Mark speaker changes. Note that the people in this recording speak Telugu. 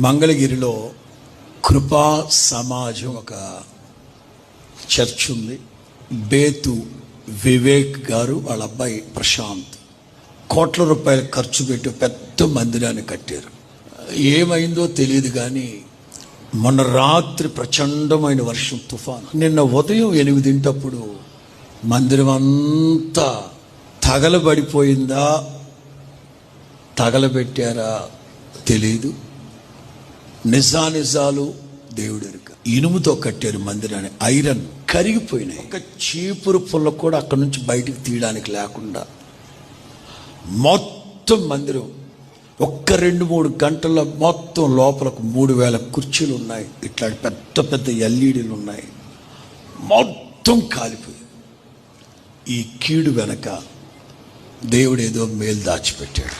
Speaker 1: మంగళగిరిలో కృపా సమాజం ఒక చర్చ్ ఉంది. బేతు వివేక్ గారు వాళ్ళ అబ్బాయి ప్రశాంత్ కోట్ల రూపాయలు ఖర్చు పెట్టి పెద్ద మందిరాన్ని కట్టారు. ఏమైందో తెలియదు కానీ మొన్న రాత్రి ప్రచండమైన వర్షం, తుఫాను. నిన్న ఉదయం 8 మందిరం అంతా తగలబడిపోయిందా, తగలబెట్టారా తెలీదు. నిజాలు దేవుడు ఎరుక. ఇనుముతో కట్టారు మందిరాన్ని, ఐరన్ కరిగిపోయినాయి. ఒక చీపురు పుల్ల కూడా అక్కడి నుంచి బయటికి తీయడానికి లేకుండా మొత్తం మందిరం ఒక్క 2-3 గంటల్లో మొత్తం లోపలకు 3000 కుర్చీలు ఉన్నాయి, ఇట్లాంటి పెద్ద పెద్ద ఎల్ఈడీలు ఉన్నాయి. మొత్తం కాలిపోయి. ఈ కీడు వెనక దేవుడు ఏదో మేలు దాచిపెట్టాడు.